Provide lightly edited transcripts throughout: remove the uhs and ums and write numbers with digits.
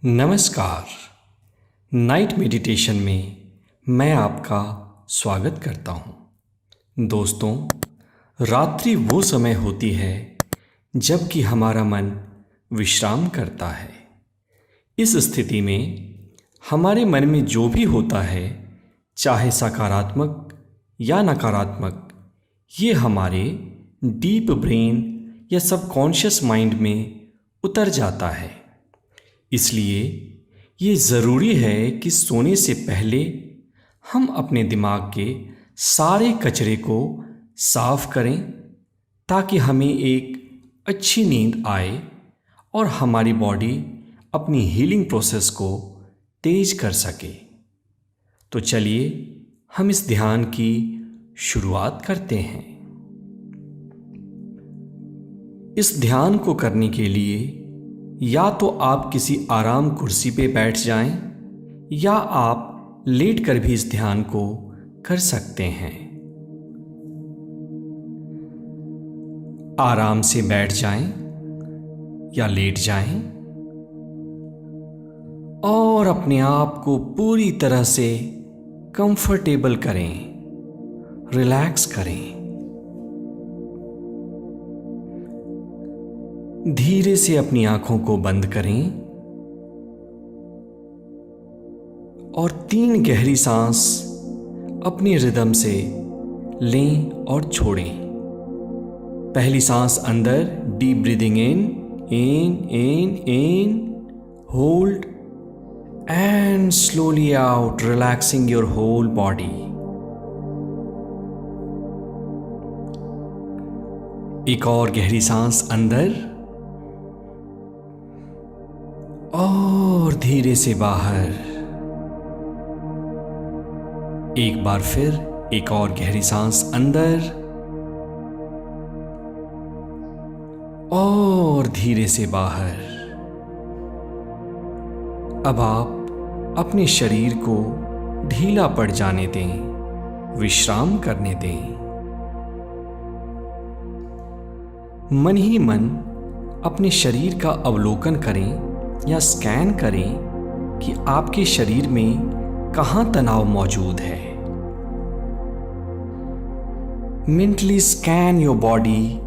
नमस्कार। Night meditation में मैं आपका स्वागत करता हूँ। दोस्तों, रात्रि वो समय होती है जबकि हमारा मन विश्राम करता है। इस स्थिति में हमारे मन में जो भी होता है, चाहे सकारात्मक या नकारात्मक, ये हमारे डीप ब्रेन या सबकॉन्शियस माइंड में उतर जाता है। इसलिए ये ज़रूरी है कि सोने से पहले हम अपने दिमाग के सारे कचरे को साफ करें, ताकि हमें एक अच्छी नींद आए और हमारी बॉडी अपनी हीलिंग प्रोसेस को तेज कर सके। तो चलिए हम इस ध्यान की शुरुआत करते हैं। इस ध्यान को करने के लिए या तो आप किसी आराम कुर्सी पे बैठ जाएं, या आप लेटकर भी इस ध्यान को कर सकते हैं। आराम से बैठ जाएं या लेट जाएं और अपने आप को पूरी तरह से कंफर्टेबल करें, रिलैक्स करें। धीरे से अपनी आंखों को बंद करें और 3 गहरी सांस अपनी रिदम से लें और छोड़ें। पहली सांस अंदर, deep breathing in, hold and slowly out, relaxing your whole body. एक और गहरी सांस अंदर और धीरे से बाहर। एक बार फिर एक और गहरी सांस अंदर और धीरे से बाहर। अब आप अपने शरीर को ढीला पड़ जाने दें, विश्राम करने दें। मन ही मन अपने शरीर का अवलोकन करें या स्कैन करें कि आपके शरीर में कहां तनाव मौजूद है। Mentally scan your body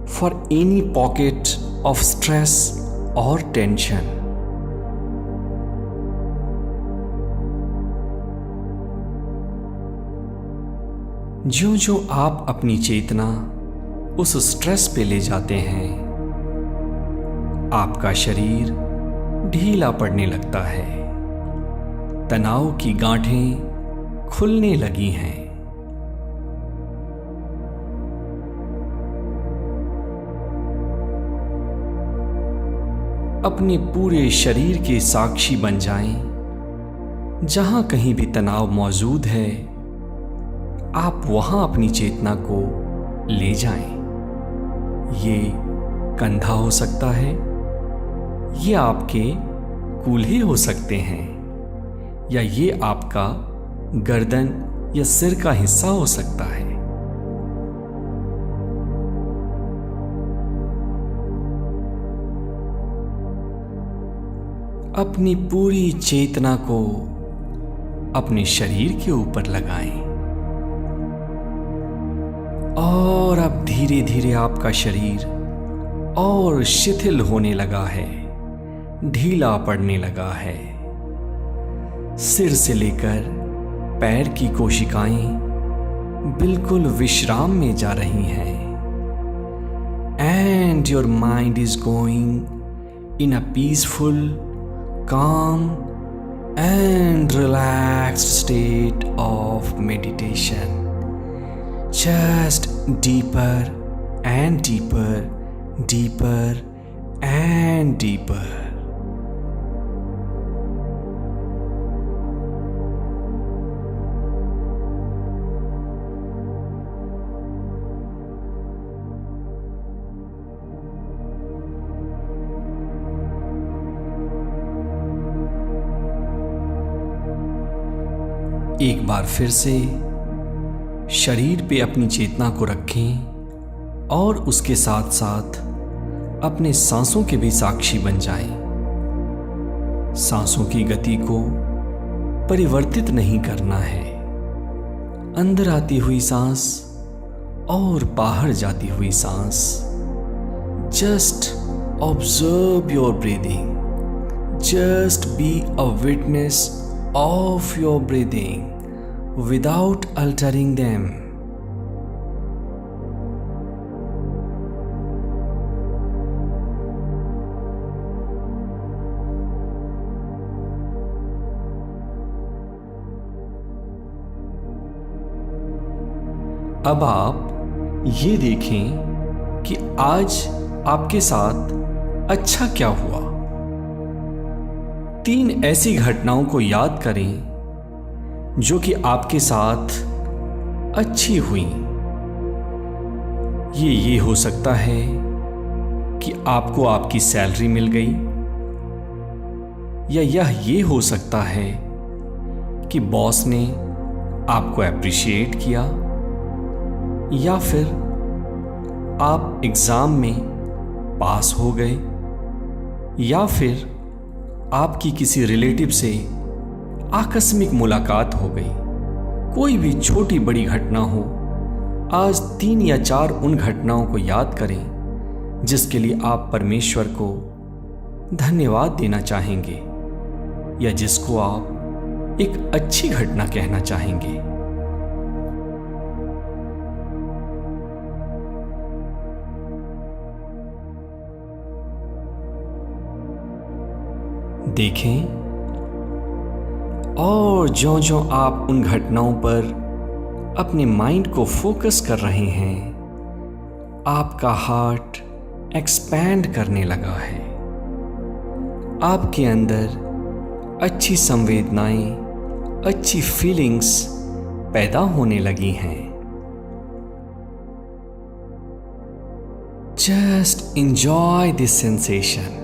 for any pocket of stress और टेंशन। ज्यों-ज्यों आप अपनी चेतना उस स्ट्रेस पे ले जाते हैं, आपका शरीर ढीला पड़ने लगता है, तनाव की गांठें खुलने लगी हैं। अपने पूरे शरीर के साक्षी बन जाएं। जहां कहीं भी तनाव मौजूद है, आप वहां अपनी चेतना को ले जाएं। ये कंधा हो सकता है, ये आपके कूल्हे हो सकते हैं, या ये आपका गर्दन या सिर का हिस्सा हो सकता है। अपनी पूरी चेतना को अपने शरीर के ऊपर लगाएं और अब धीरे धीरे आपका शरीर और शिथिल होने लगा है, ढीला पड़ने लगा है। सिर से लेकर पैर की कोशिकाएं बिल्कुल विश्राम में जा रही हैं। And your mind is going in a peaceful, calm and relaxed state of meditation. Just deeper and deeper, deeper and deeper. एक बार फिर से शरीर पे अपनी चेतना को रखें और उसके साथ साथ अपने सांसों के भी साक्षी बन जाएं। सांसों की गति को परिवर्तित नहीं करना है। अंदर आती हुई सांस और बाहर जाती हुई सांस। Just observe your breathing. Just be a witness of your breathing without altering them. अब आप ये देखें कि आज आपके साथ अच्छा क्या हुआ। 3 ऐसी घटनाओं को याद करें जो कि आपके साथ अच्छी हुई। ये हो सकता है कि आपको आपकी सैलरी मिल गई, या ये हो सकता है कि बॉस ने आपको एप्रिशिएट किया, या फिर आप एग्जाम में पास हो गए, या फिर आपकी किसी रिलेटिव से आकस्मिक मुलाकात हो गई। कोई भी छोटी बड़ी घटना हो, आज 3 या 4 उन घटनाओं को याद करें जिसके लिए आप परमेश्वर को धन्यवाद देना चाहेंगे, या जिसको आप एक अच्छी घटना कहना चाहेंगे। देखें, और ज्यों-ज्यों आप उन घटनाओं पर अपने माइंड को फोकस कर रहे हैं, आपका हार्ट एक्सपैंड करने लगा है। आपके अंदर अच्छी संवेदनाएं, अच्छी फीलिंग्स पैदा होने लगी हैं। Just enjoy this sensation.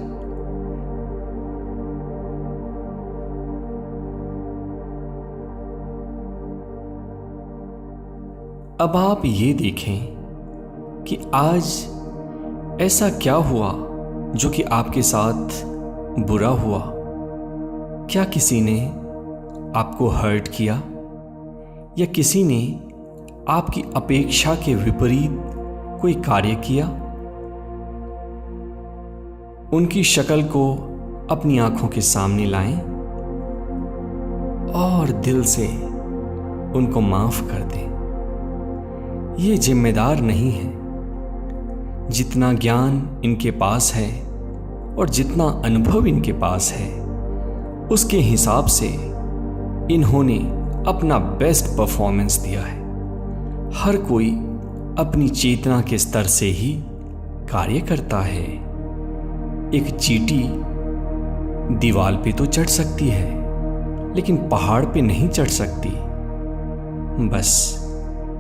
अब आप ये देखें कि आज ऐसा क्या हुआ जो कि आपके साथ बुरा हुआ। क्या किसी ने आपको हर्ट किया, या किसी ने आपकी अपेक्षा के विपरीत कोई कार्य किया? उनकी शक्ल को अपनी आंखों के सामने लाएं और दिल से उनको माफ कर दें। ये जिम्मेदार नहीं है। जितना ज्ञान इनके पास है और जितना अनुभव इनके पास है, उसके हिसाब से इन्होंने अपना बेस्ट परफॉर्मेंस दिया है। हर कोई अपनी चेतना के स्तर से ही कार्य करता है। एक चींटी दीवार पे तो चढ़ सकती है, लेकिन पहाड़ पे नहीं चढ़ सकती। बस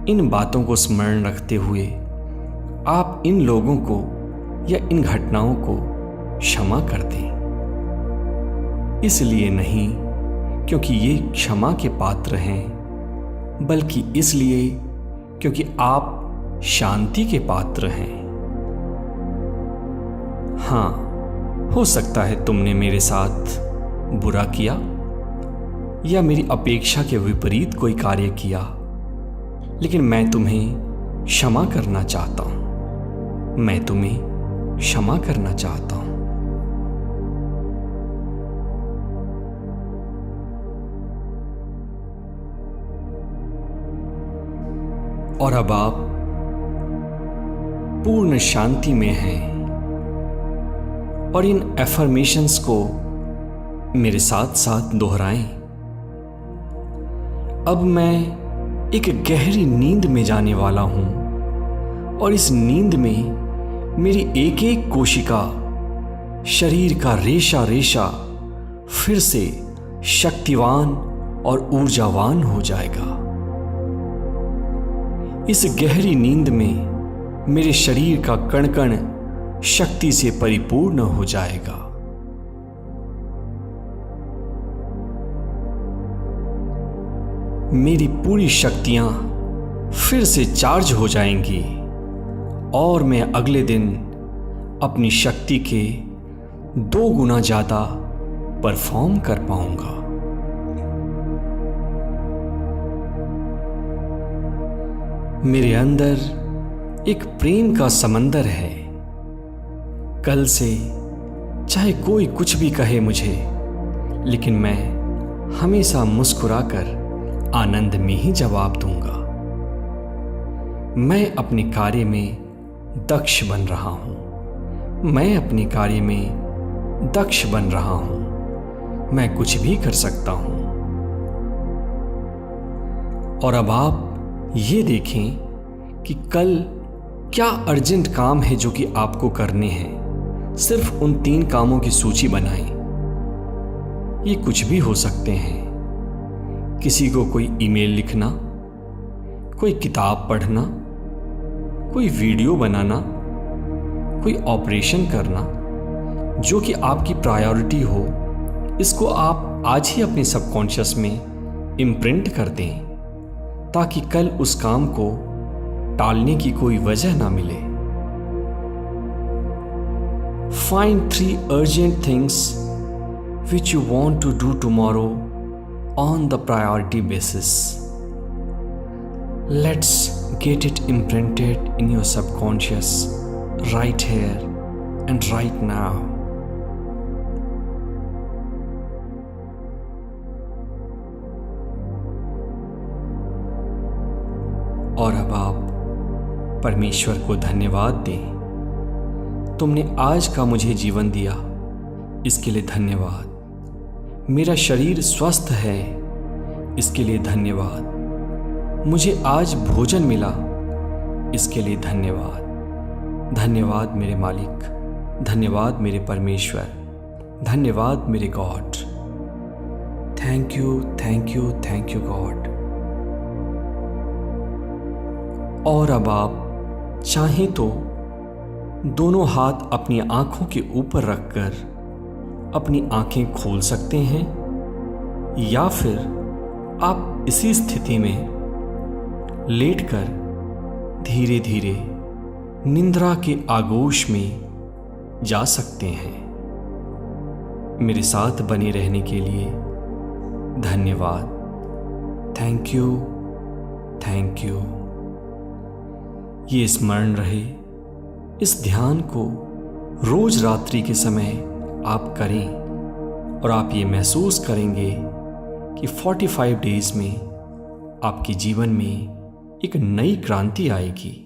इन बातों को स्मरण रखते हुए आप इन लोगों को या इन घटनाओं को क्षमा कर दें। इसलिए नहीं क्योंकि ये क्षमा के पात्र हैं, बल्कि इसलिए क्योंकि आप शांति के पात्र हैं। हाँ, हो सकता है तुमने मेरे साथ बुरा किया या मेरी अपेक्षा के विपरीत कोई कार्य किया, लेकिन मैं तुम्हें क्षमा करना चाहता हूं। मैं तुम्हें क्षमा करना चाहता हूं। और अब आप पूर्ण शांति में हैं और इन एफर्मेशंस को मेरे साथ साथ दोहराएं। अब मैं एक गहरी नींद में जाने वाला हूं और इस नींद में मेरी एक एक कोशिका, शरीर का रेशा रेशा फिर से शक्तिवान और ऊर्जावान हो जाएगा। इस गहरी नींद में मेरे शरीर का कण कण शक्ति से परिपूर्ण हो जाएगा। मेरी पूरी शक्तियां फिर से चार्ज हो जाएंगी और मैं अगले दिन अपनी शक्ति के 2 गुना ज़्यादा परफॉर्म कर पाऊंगा। मेरे अंदर एक प्रेम का समंदर है। कल से चाहे कोई कुछ भी कहे मुझे, लेकिन मैं हमेशा मुस्कुराकर आनंद में ही जवाब दूंगा। मैं अपने कार्य में दक्ष बन रहा हूं। मैं अपने कार्य में दक्ष बन रहा हूं। मैं कुछ भी कर सकता हूं। और अब आप ये देखें कि कल क्या अर्जेंट काम है जो कि आपको करने हैं। सिर्फ उन 3 कामों की सूची बनाएं। ये कुछ भी हो सकते हैं। किसी को कोई ईमेल लिखना, कोई किताब पढ़ना, कोई वीडियो बनाना, कोई ऑपरेशन करना। जो कि आपकी प्रायोरिटी हो, इसको आप आज ही अपने सबकॉन्शियस में इम्प्रिंट कर दें, ताकि कल उस काम को टालने की कोई वजह ना मिले। Find 3 urgent things which you want to do tomorrow on the priority basis. Let's get it imprinted in your subconscious right here and right now. और अब आप परमेश्वर को धन्यवाद दें। तुमने आज का मुझे जीवन दिया, इसके लिए धन्यवाद। मेरा शरीर स्वस्थ है, इसके लिए धन्यवाद। मुझे आज भोजन मिला, इसके लिए धन्यवाद। धन्यवाद मेरे मालिक, धन्यवाद मेरे परमेश्वर, धन्यवाद मेरे God. Thank you, thank you, thank you God. और अब आप चाहें तो दोनों हाथ अपनी आंखों के ऊपर रखकर अपनी आंखें खोल सकते हैं, या फिर आप इसी स्थिति में लेटकर धीरे धीरे निंद्रा के आगोश में जा सकते हैं। मेरे साथ बने रहने के लिए धन्यवाद। Thank you, thank you. ये स्मरण रहे, इस ध्यान को रोज रात्रि के समय आप करें और आप ये महसूस करेंगे कि 45 डेज में आपके जीवन में एक नई क्रांति आएगी।